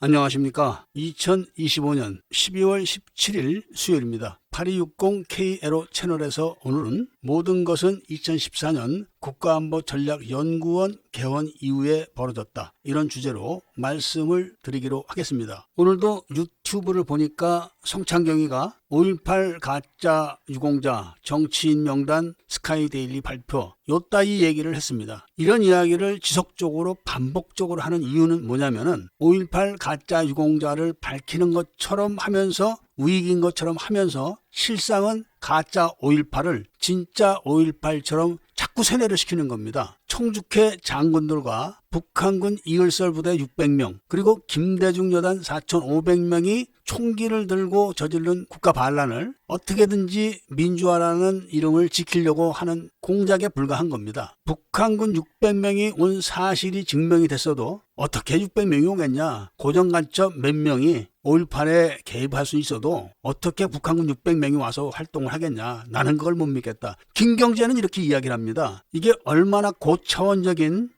안녕하십니까. 2025년 12월 17일 수요일입니다. 8260KLO 채널에서 오늘은 모든 것은 2014년 국가안보전략연구원 개원 이후에 벌어졌다, 이런 주제로 말씀을 드리기로 하겠습니다. 오늘도 유튜브를 보니까 성창경이가 5.18 가짜 유공자 정치인 명단 스카이데일리 발표 요따위 얘기를 했습니다. 이런 이야기를 지속적으로 반복적으로 하는 이유는 뭐냐면은 5.18 가짜 유공자를 밝히는 것처럼 하면서 우익인 것처럼 하면서 실상은 가짜 5.18을 진짜 5.18처럼 자꾸 세뇌를 시키는 겁니다. 청주회 장군들과 북한군 이을설 부대 600명 그리고 김대중 여단 4,500명이 총기를 들고 저지른 국가 반란을 어떻게든지 민주화라는 이름을 지키려고 하는 공작에 불과한 겁니다. 북한군 600명이 온 사실이 증명이 됐어도 어떻게 600명이 오겠냐. 고정간첩 몇 명이 5.18에 개입할 수 있어도 어떻게 북한군 600명이 와서 활동을 하겠냐. 나는 그걸 못 믿겠다. 김경재는 이렇게 이야기를 합니다. 이게 얼마나 고차원적인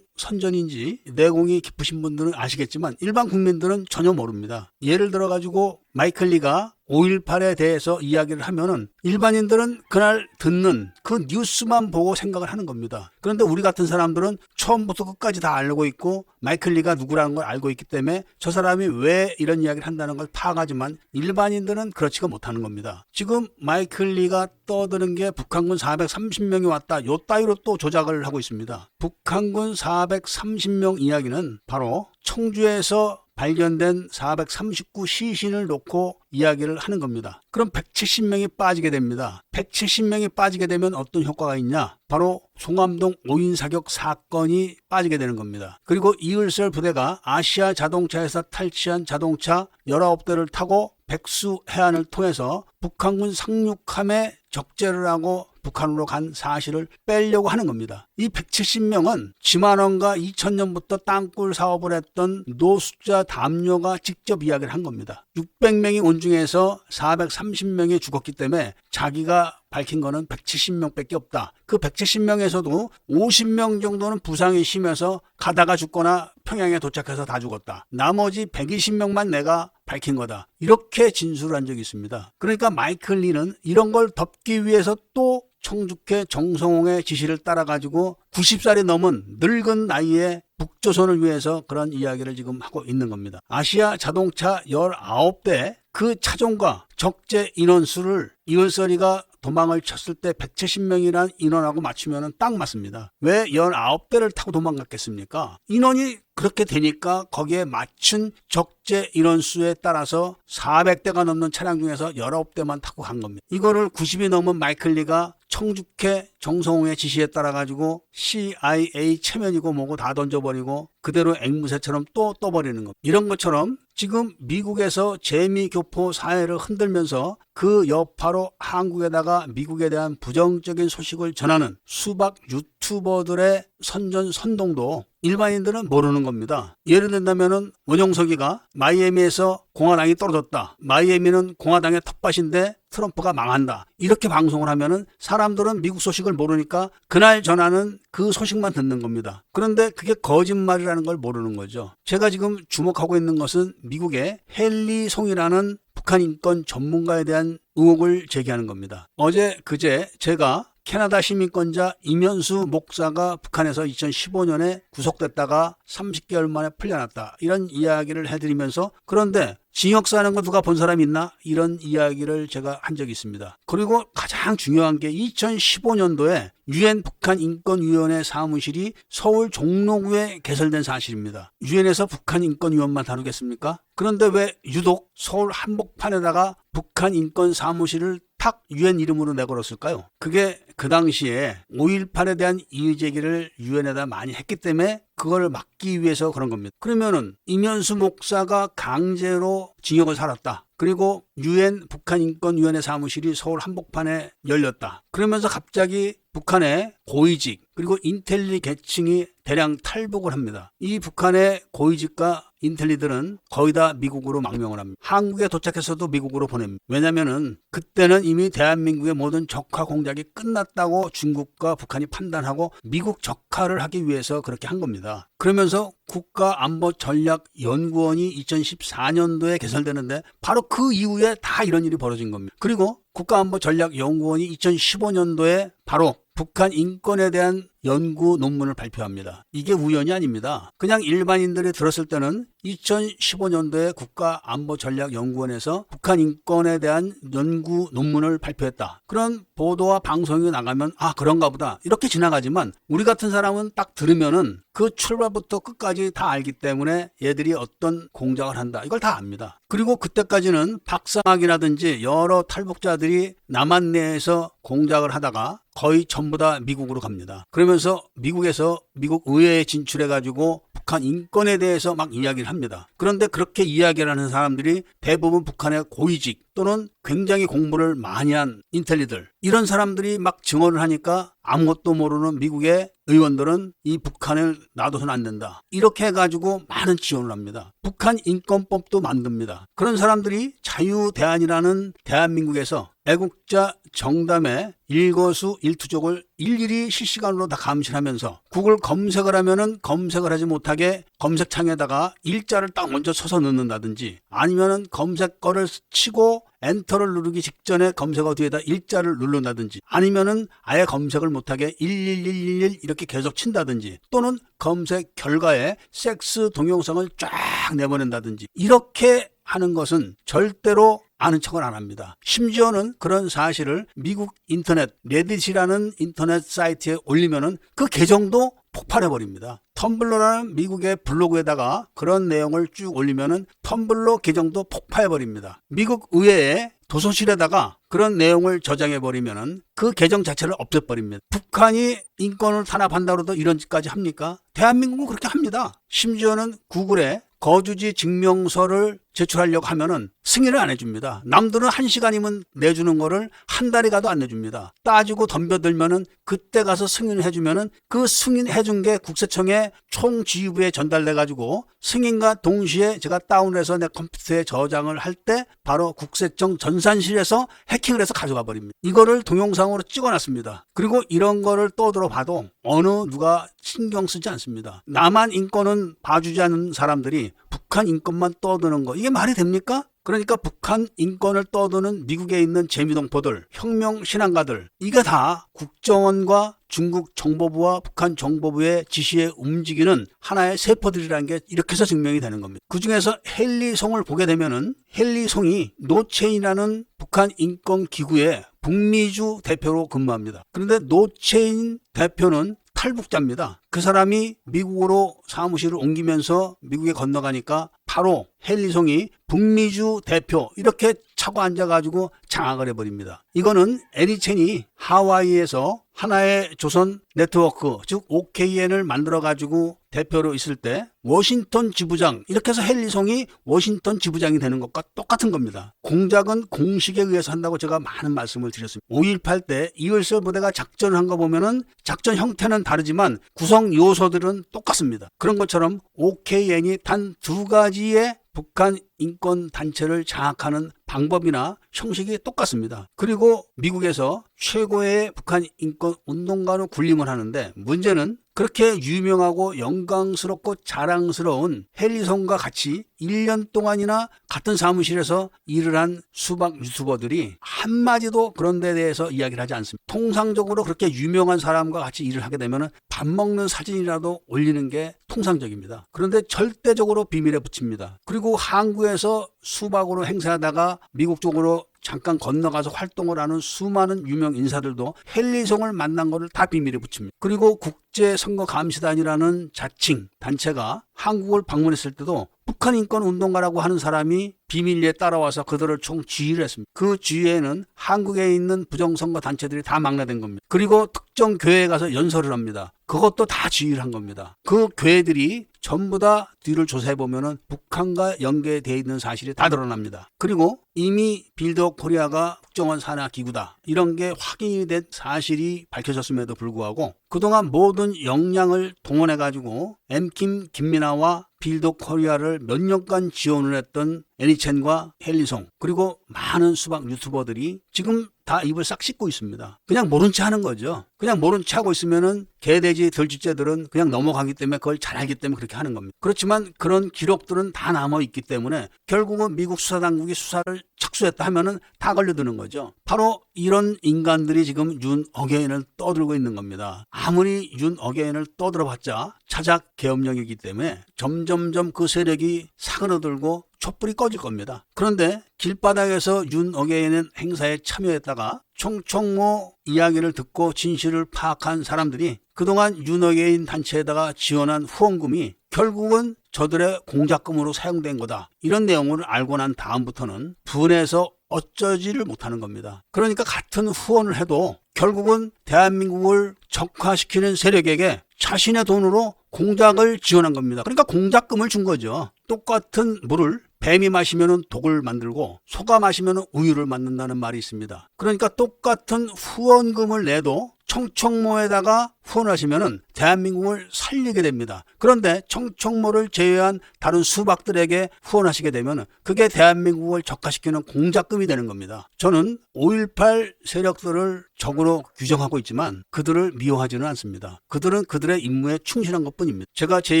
선전인지 내공이 깊으신 분들은 아시겠지만 일반 국민들은 전혀 모릅니다. 예를 들어가지고 마이클 리가 5.18에 대해서 이야기를 하면은 일반인들은 그날 듣는 그 뉴스만 보고 생각을 하는 겁니다. 그런데 우리 같은 사람들은 처음부터 끝까지 다 알고 있고 마이클 리가 누구라는 걸 알고 있기 때문에 저 사람이 왜 이런 이야기를 한다는 걸 파악하지만 일반인들은 그렇지가 못하는 겁니다. 지금 마이클 리가 떠드는 게 북한군 430명이 왔다, 요 따위로 또 조작을 하고 있습니다. 북한군 430명 이야기는 바로 청주에서 발견된 439 시신을 놓고 이야기를 하는 겁니다. 그럼 170명이 빠지게 됩니다. 170명이 빠지게 되면 어떤 효과가 있냐? 바로 송암동 5인 사격 사건이 빠지게 되는 겁니다. 그리고 이을설 부대가 아시아 자동차에서 탈취한 자동차 19대를 타고 백수 해안을 통해서 북한군 상륙함에 적재를 하고 북한으로 간 사실을 빼려고 하는 겁니다. 이 170명은 지만원과 2000년부터 땅굴 사업을 했던 노숙자 담요가 직접 이야기를 한 겁니다. 600명이 온 중에서 430명이 죽었기 때문에 자기가 밝힌 거는 170명밖에 없다. 그 170명에서도 50명 정도는 부상이 심해서 가다가 죽거나 평양에 도착해서 다 죽었다. 나머지 120명만 내가 밝힌 거다. 이렇게 진술을 한 적이 있습니다. 그러니까 마이클 리는 이런 걸 덮기 위해서 또 청주회 정성홍의 지시를 따라가지고 90살이 넘은 늙은 나이에 북조선을 위해서 그런 이야기를 지금 하고 있는 겁니다. 아시아 자동차 19대 그 차종과 적재 인원수를 이을설이가 도망을 쳤을 때 170명이란 인원하고 맞추면 딱 맞습니다. 왜 19대를 타고 도망갔겠습니까? 인원이 그렇게 되니까 거기에 맞춘 적재 인원수에 따라서 400대가 넘는 차량 중에서 19대만 타고 간 겁니다. 이거를 90이 넘은 마이클 리가 청주회 정성홍의 지시에 따라 가지고 CIA 체면이고 뭐고 다 던져버리고 그대로 앵무새처럼 또 떠버리는 겁니다. 이런 것처럼 지금 미국에서 재미교포 사회를 흔들면서 그 여파로 한국에다가 미국에 대한 부정적인 소식을 전하는 수박 유튜버들의 선전선동도 일반인들은 모르는 겁니다. 예를 든다면은 원용석이가 마이애미에서 공화당이 떨어졌다. 마이애미는 공화당의 텃밭인데 트럼프가 망한다. 이렇게 방송을 하면은 사람들은 미국 소식을 모르니까 그날 전하는 그 소식만 듣는 겁니다. 그런데 그게 거짓말이라는 걸 모르는 거죠. 제가 지금 주목하고 있는 것은 미국의 헨리 송이라는 북한 인권 전문가에 대한 의혹을 제기하는 겁니다. 어제 그제 제가 캐나다 시민권자 임현수 목사가 북한에서 2015년에 구속됐다가 30개월 만에 풀려났다, 이런 이야기를 해드리면서 그런데 징역 사는 거 누가 본 사람이 있나? 이런 이야기를 제가 한 적이 있습니다. 그리고 가장 중요한 게 2015년도에 유엔 북한 인권위원회 사무실이 서울 종로구에 개설된 사실입니다. 유엔에서 북한 인권위원만 다루겠습니까? 그런데 왜 유독 서울 한복판에다가 북한 인권 사무실을 탁 유엔 이름으로 내걸었을까요? 그게 그 당시에 5.18에 대한 이의제기를 유엔에다 많이 했기 때문에 그걸 막기 위해서 그런 겁니다. 그러면은 임현수 목사가 강제로 징역을 살았다. 그리고 유엔 북한인권위원회 사무실이 서울 한복판에 열렸다. 그러면서 갑자기 북한의 고위직 그리고 인텔리 계층이 대량 탈북을 합니다. 이 북한의 고위직과 인텔리들은 거의 다 미국으로 망명을 합니다. 한국에 도착해서도 미국으로 보냅니다. 왜냐면은 그때는 이미 대한민국의 모든 적화 공작이 끝났다고 중국과 북한이 판단하고 미국 적화를 하기 위해서 그렇게 한 겁니다. 그러면서 국가안보전략연구원이 2014년도에 개설되는데 바로 그 이후에 다 이런 일이 벌어진 겁니다. 그리고 국가안보전략연구원이 2015년도에 바로 북한 인권에 대한 연구 논문을 발표합니다. 이게 우연이 아닙니다. 그냥 일반인들이 들었을 때는 2015년도에 국가안보전략연구원에서 북한 인권에 대한 연구 논문을 발표했다. 그런 보도와 방송이 나가면 아 그런가 보다 이렇게 지나가지만 우리 같은 사람은 딱 들으면은 그 출발부터 끝까지 다 알기 때문에 얘들이 어떤 공작을 한다 이걸 다 압니다. 그리고 그때까지는 박상학이라든지 여러 탈북자들이 남한 내에서 공작을 하다가 거의 전부 다 미국으로 갑니다. 그러면서 미국에서 미국 의회에 진출해가지고 북한 인권에 대해서 막 이야기를 합니다. 그런데 그렇게 이야기를 하는 사람들이 대부분 북한의 고위직 또는 굉장히 공부를 많이 한 인텔리들 이런 사람들이 막 증언을 하니까 아무것도 모르는 미국의 의원들은 이 북한을 놔둬서는 안 된다. 이렇게 해가지고 많은 지원을 합니다. 북한 인권법도 만듭니다. 그런 사람들이 자유대안이라는 대한민국에서 애국자 정담의 일거수 일투족을 일일이 실시간으로 다 감시하면서 구글 검색을 하면은 검색을 하지 못하게 검색창에다가 일자를 딱 먼저 쳐서 넣는다든지 아니면은 검색어를 치고 엔터를 누르기 직전에 검색어 뒤에다 일자를 누른다든지 아니면은 아예 검색을 못하게 11111 이렇게 계속 친다든지 또는 검색 결과에 섹스 동영상을 쫙 내보낸다든지 이렇게 하는 것은 절대로 아는 척을 안 합니다. 심지어는 그런 사실을 미국 인터넷 레딧이라는 인터넷 사이트에 올리면은 그 계정도 폭발해버립니다. 텀블러라는 미국의 블로그에다가 그런 내용을 쭉 올리면은 텀블러 계정도 폭파해버립니다. 미국 의회에 도서실에다가 그런 내용을 저장해버리면은 그 계정 자체를 없애버립니다. 북한이 인권을 탄압한다고 해도 이런 짓까지 합니까? 대한민국은 그렇게 합니다. 심지어는 구글에 거주지 증명서를 제출하려고 하면은 승인을 안 해줍니다. 남들은 1시간이면 내주는 거를 한 달이 가도 안 내줍니다. 따지고 덤벼들면은 그때 가서 승인을 해주면은 그 승인해준 게 국세청에 총지휘부에 전달돼가지고 승인과 동시에 제가 다운해서 내 컴퓨터에 저장을 할 때 바로 국세청 전산실에서 해킹을 해서 가져가 버립니다. 이거를 동영상으로 찍어놨습니다. 그리고 이런 거를 떠들어봐도 어느 누가 신경 쓰지 않습니다. 남한 인권은 봐주지 않는 사람들이 북한 인권만 떠드는 거 이게 말이 됩니까? 그러니까 북한 인권을 떠드는 미국에 있는 재미동포들, 혁명신앙가들 이게 다 국정원과 중국 정보부와 북한 정보부의 지시에 움직이는 하나의 세포들이라는 게 이렇게 해서 증명이 되는 겁니다. 그중에서 헨리송을 보게 되면은 헨리송이 노체인이라는 북한 인권기구의 북미주 대표로 근무합니다. 그런데 노체인 대표는 탈북자입니다. 그 사람이 미국으로 사무실을 옮기면서 미국에 건너가니까 바로 헨리송이 북미주 대표 이렇게 차고 앉아가지고 장악을 해버립니다. 이거는 에리첸이 하와이에서 하나의 조선 네트워크 즉 OKN을 만들어가지고 대표로 있을 때 워싱턴 지부장 이렇게 해서 헨리송이 워싱턴 지부장이 되는 것과 똑같은 겁니다. 공작은 공식에 의해서 한다고 제가 많은 말씀을 드렸습니다. 5.18 때 이월설 부대가 작전을 한 거 보면은 작전 형태는 다르지만 구성 요소들은 똑같습니다. 그런 것처럼 OKN이 단 2가지의 북한 인권 단체를 장악하는 방법이나 형식이 똑같습니다. 그리고 미국에서 최고의 북한 인권 운동가로 군림을 하는데 문제는 그렇게 유명하고 영광스럽고 자랑스러운 헨리송과 같이 1년 동안이나 같은 사무실에서 일을 한 수박 유튜버들이 한마디도 그런 데 대해서 이야기를 하지 않습니다. 통상적으로 그렇게 유명한 사람과 같이 일을 하게 되면 밥 먹는 사진이라도 올리는 게 통상적입니다. 그런데 절대적으로 비밀에 붙입니다. 그리고 항구에서 수박으로 행세하다가 미국 쪽으로 잠깐 건너가서 활동을 하는 수많은 유명 인사들도 헨리송을 만난 거를 다 비밀에 붙입니다. 그리고 국제선거감시단이라는 자칭 단체가 한국을 방문했을 때도 북한 인권 운동가라고 하는 사람이 비밀리에 따라와서 그들을 총 지휘를 했습니다. 그 지휘에는 한국에 있는 부정선거 단체들이 다 망라된 겁니다. 그리고 특정 교회에 가서 연설을 합니다. 그것도 다 지휘를 한 겁니다. 그 교회들이 전부 다 뒤를 조사해보면 북한과 연계되어 있는 사실이 다 드러납니다. 그리고 이미 빌더 코리아가 국정원 산하 기구다, 이런 게 확인이 된 사실이 밝혀졌음에도 불구하고 그동안 모든 역량을 동원해가지고 엠킴 김민아와 빌더 코리아를 몇 년간 지원을 했던 애니첸과 헨리송, 그리고 많은 수박 유튜버들이 지금 다 입을 싹 씻고 있습니다. 그냥 모른 체 하는 거죠. 그냥 모른 체 하고 있으면은 개돼지 들쥐째들은 그냥 넘어가기 때문에 그걸 잘 알기 때문에 그렇게 하는 겁니다. 그렇지만 그런 기록들은 다 남아있기 때문에 결국은 미국 수사당국이 수사를 착수했다 하면은 다 걸려드는 거죠. 바로 이런 인간들이 지금 윤 어게인을 떠들고 있는 겁니다. 아무리 윤 어게인을 떠들어봤자 차작 계엄령이기 때문에 점점점 그 세력이 사그러들고 촛불이 꺼질 겁니다. 그런데 길바닥에서 윤 어게인 행사에 참여했다가 총총모 이야기를 듣고 진실을 파악한 사람들이 그동안 윤 어게인 단체에다가 지원한 후원금이 결국은 저들의 공작금으로 사용된 거다, 이런 내용을 알고 난 다음부터는 분해서 어쩌지를 못하는 겁니다. 그러니까 같은 후원을 해도 결국은 대한민국을 적화시키는 세력에게 자신의 돈으로 공작을 지원한 겁니다. 그러니까 공작금을 준 거죠. 똑같은 물을 뱀이 마시면 독을 만들고 소가 마시면 우유를 만든다는 말이 있습니다. 그러니까 똑같은 후원금을 내도 청청모에다가 후원하시면 대한민국을 살리게 됩니다. 그런데 청청모를 제외한 다른 수박들에게 후원하시게 되면 그게 대한민국을 적화시키는 공작금이 되는 겁니다. 저는 5.18 세력들을 적으로 규정하고 있지만 그들을 미워하지는 않습니다. 그들은 그들의 임무에 충실한 것뿐입니다. 제가 제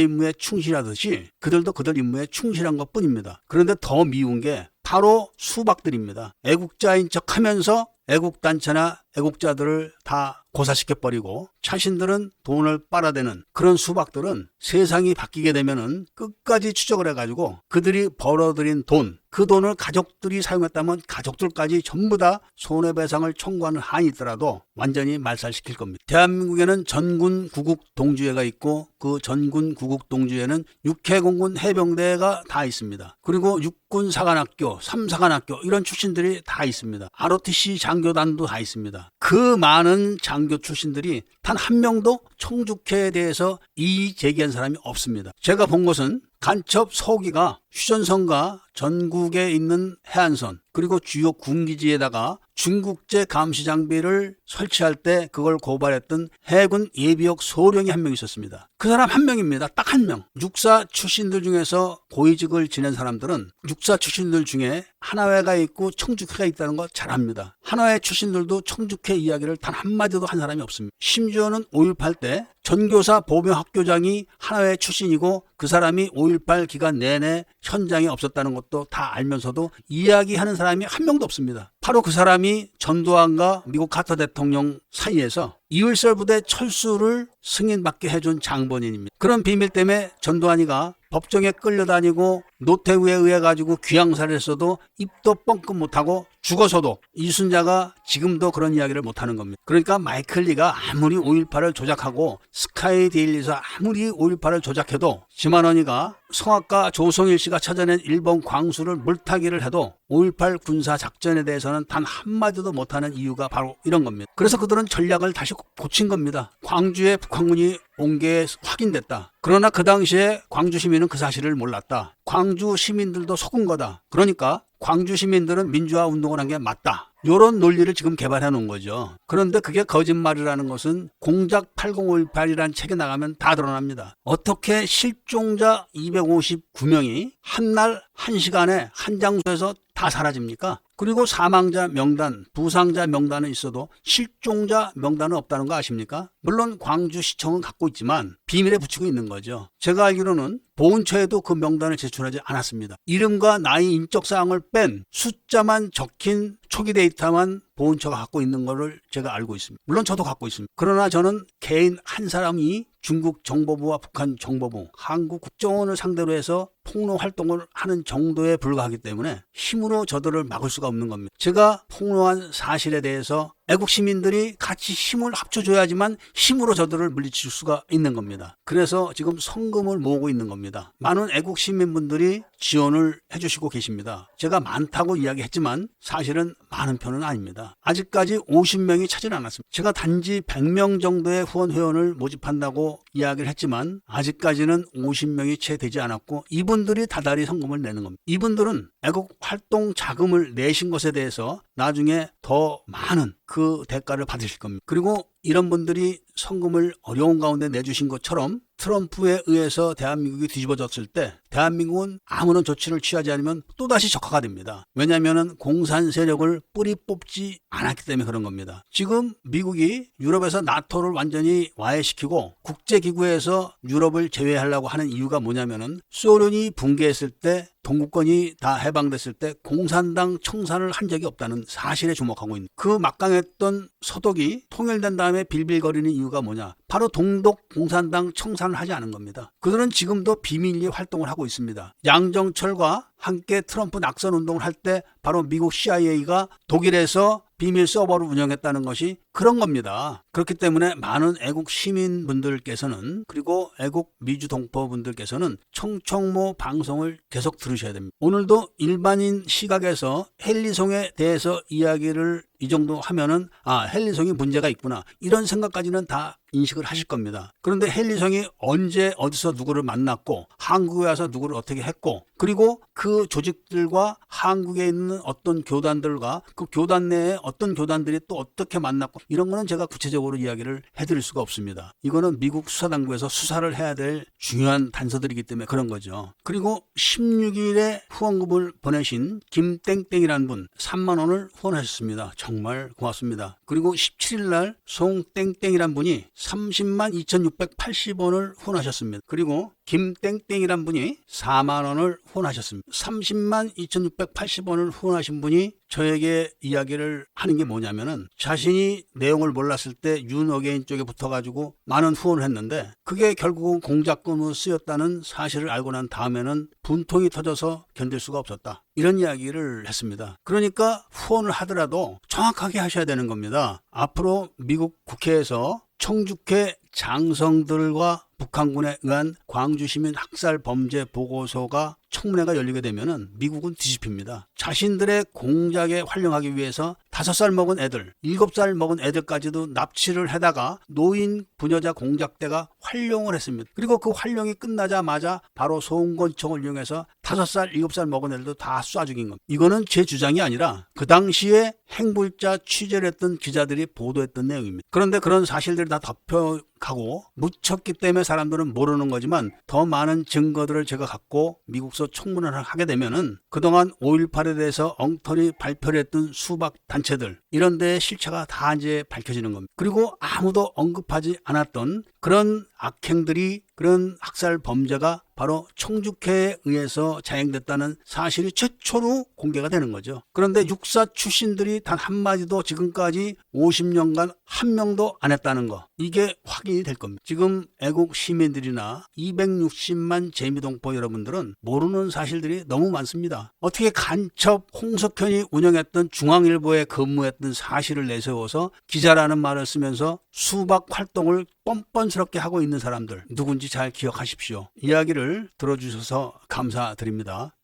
임무에 충실하듯이 그들도 그들 임무에 충실한 것뿐입니다. 그런데 더 미운 게 바로 수박들입니다. 애국자인 척하면서 애국단체나 애국자들을 다 고사시켜버리고 자신들은 돈을 빨아대는 그런 수박들은 세상이 바뀌게 되면은 끝까지 추적을 해가지고 그들이 벌어들인 돈, 그 돈을 가족들이 사용했다면 가족들까지 전부 다 손해배상을 청구하는 한이 있더라도 완전히 말살시킬 겁니다. 대한민국에는 전군 구국 동주회가 있고 그 전군 구국 동주회는 육해공군 해병대가 다 있습니다. 그리고 육군 사관학교, 삼사관학교 이런 출신들이 다 있습니다. ROTC 장교단도 다 있습니다. 그 많은 장교 출신들이 단 한 명도 청주회에 대해서 이의 제기한 사람이 없습니다. 제가 본 것은 간첩 서기가 휴전선과 전국에 있는 해안선 그리고 주요 군기지에다가 중국제 감시 장비를 설치할 때 그걸 고발했던 해군 예비역 소령이 한 명 있었습니다. 그 사람 한 명입니다. 딱 한 명. 육사 출신들 중에서 고위직을 지낸 사람들은 육사 출신들 중에 하나회가 있고 청주회가 있다는 거 잘 압니다. 하나회 출신들도 청주회 이야기를 단 한마디도 한 사람이 없습니다. 심지어는 5.18 때 전교사 보병학교장이 하나회 출신이고 그 사람이 5.18 기간 내내 현장에 없었다는 것도 다 알면서도 이야기하는 사람이 한 명도 없습니다. 바로 그 사람이 전두환과 미국 카터 대통령 사이에서 이율설 부대 철수를 승인받게 해준 장본인입니다. 그런 비밀 때문에 전두환이가 법정에 끌려다니고 노태우에 의해 가지고 귀양살을 했어도 입도 뻥끗 못하고 죽어서도 이순자가 지금도 그런 이야기를 못하는 겁니다. 그러니까 마이클 리가 아무리 5.18을 조작하고 스카이 데일리에서 아무리 5.18을 조작해도 지만원이가 성악가 조성일 씨가 찾아낸 일본 광수를 물타기를 해도 5.18 군사작전에 대해서는 단 한마디도 못하는 이유가 바로 이런 겁니다. 그래서 그들은 전략을 다시 고친 겁니다. 광주에 북한군이 온 게 확인됐다. 그러나 그 당시에 광주 시민은 그 사실을 몰랐다. 광주 시민들도 속은 거다. 그러니까 광주 시민들은 민주화 운동을 한 게 맞다. 이런 논리를 지금 개발해 놓은 거죠. 그런데 그게 거짓말이라는 것은 공작 8058이라는 책에 나가면 다 드러납니다. 어떻게 실종자 259명이 한 날 1시간에 한 장소에서 다 사라집니까? 그리고 사망자 명단, 부상자 명단은 있어도 실종자 명단은 없다는 거 아십니까? 물론 광주시청은 갖고 있지만 비밀에 붙이고 있는 거죠. 제가 알기로는 보훈처에도 그 명단을 제출하지 않았습니다. 이름과 나이 인적사항을 뺀 숫자만 적힌 초기 데이터만 보훈처가 갖고 있는 거를 제가 알고 있습니다. 물론 저도 갖고 있습니다. 그러나 저는 개인 한 사람이 중국 정보부와 북한 정보부, 한국 국정원을 상대로 해서 폭로 활동을 하는 정도에 불과하기 때문에 힘으로 저들을 막을 수가 없는 겁니다. 제가 폭로한 사실에 대해서 애국 시민들이 같이 힘을 합쳐줘야지만 힘으로 저들을 물리칠 수가 있는 겁니다. 그래서 지금 성금을 모으고 있는 겁니다. 많은 애국 시민분들이 지원을 해주시고 계십니다. 제가 많다고 이야기했지만 사실은 많은 편은 아닙니다. 아직까지 50명이 차질 않았습니다. 제가 단지 100명 정도의 후원 회원을 모집한다고 이야기를 했지만 아직까지는 50명이 채 되지 않았고 이분들이 다달이 성금을 내는 겁니다. 이분들은 애국 활동 자금을 내신 것에 대해서 나중에 더 많은 그 대가를 받으실 겁니다. 그리고 이런 분들이 성금을 어려운 가운데 내주신 것처럼 트럼프에 의해서 대한민국이 뒤집어졌을 때 대한민국은 아무런 조치를 취하지 않으면 또다시 적화가 됩니다. 왜냐하면 공산 세력을 뿌리 뽑지 않았기 때문에 그런 겁니다. 지금 미국이 유럽에서 나토를 완전히 와해시키고 국제기구에서 유럽을 제외하려고 하는 이유가 뭐냐면은 소련이 붕괴했을 때 동구권이 다 해방됐을 때 공산당 청산을 한 적이 없다는 사실에 주목하고 있는 그 막강했던 서독이 통일된 다음에 빌빌거리는 이유가 뭐냐? 바로 동독 공산당 청산을 하지 않은 겁니다. 그들은 지금도 비밀리에 활동을 하고 있습니다. 양정철과 함께 트럼프 낙선 운동을 할 때 바로 미국 CIA가 독일에서 비밀 서버를 운영했다는 것이 그런 겁니다. 그렇기 때문에 많은 애국 시민분들께서는 그리고 애국 미주동포분들께서는 청청모 방송을 계속 들으셔야 됩니다. 오늘도 일반인 시각에서 헨리송에 대해서 이야기를 이 정도 하면은 헨리송이 문제가 있구나 이런 생각까지는 다 인식을 하실 겁니다. 그런데 헨리송이 언제 어디서 누구를 만났고 한국에 와서 누구를 어떻게 했고 그리고 그 조직들과 한국에 있는 어떤 교단들과 그 교단 내에 어떤 교단들이 또 어떻게 만났고 이런 거는 제가 구체적으로 이야기를 해드릴 수가 없습니다. 이거는 미국 수사당국에서 수사를 해야 될 중요한 단서들이기 때문에 그런 거죠. 그리고 16일에 후원금을 보내신 김땡땡이라는 분 3만 원을 후원하셨습니다. 정말 고맙습니다. 그리고 17일 날 송땡땡이란 분이 30만 2,680원을 후원하셨습니다. 그리고 김땡땡이란 분이 4만 원을 후원하셨습니다. 30만 2,680원을 후원하신 분이 저에게 이야기를 하는 게 뭐냐면은 자신이 내용을 몰랐을 때 윤어게인 쪽에 붙어가지고 많은 후원을 했는데 그게 결국은 공작금으로 쓰였다는 사실을 알고 난 다음에는 분통이 터져서 견딜 수가 없었다. 이런 이야기를 했습니다. 그러니까 후원을 하더라도 정확하게 하셔야 되는 겁니다. 앞으로 미국 국회에서 청주회 장성들과 북한군에 의한 광주시민 학살 범죄 보고서가 청문회가 열리게 되면은 미국은 뒤집힙니다. 자신들의 공작에 활용하기 위해서 5살 먹은 애들, 7살 먹은 애들까지도 납치를 해다가 노인 부녀자 공작대가 활용을 했습니다. 그리고 그 활용이 끝나자마자 바로 소음권총을 이용해서 5살, 7살 먹은 애들도 다 쏴 죽인 겁니다. 이거는 제 주장이 아니라 그 당시에 행불자 취재를 했던 기자들이 보도했던 내용입니다. 그런데 그런 사실들을 다 덮여가고 묻혔기 때문에 사람들은 모르는 거지만 더 많은 증거들을 제가 갖고 미국서 청문회를 하게 되면은 그동안 5.18에 대해서 엉터리 발표를 했던 수박 단체들 이런 데의 실체가 다 이제 밝혀지는 겁니다. 그리고 아무도 언급하지 않았던 그런 악행들이 그런 학살 범죄가 바로 청주회에 의해서 자행됐다는 사실이 최초로 공개가 되는 거죠. 그런데 육사 출신들이 단 한마디도 지금까지 50년간 한 명도 안 했다는 거 이게 확인이 될 겁니다. 지금 애국 시민들이나 260만 재미동포 여러분들은 모르는 사실들이 너무 많습니다. 어떻게 간첩 홍석현이 운영했던 중앙일보에 근무했던 사실을 내세워서 기자라는 말을 쓰면서 수박 활동을 뻔뻔스럽게 하고 있는 사람들 누군지 잘 기억하십시오. 이야기를 들어주셔서 감사드립니다.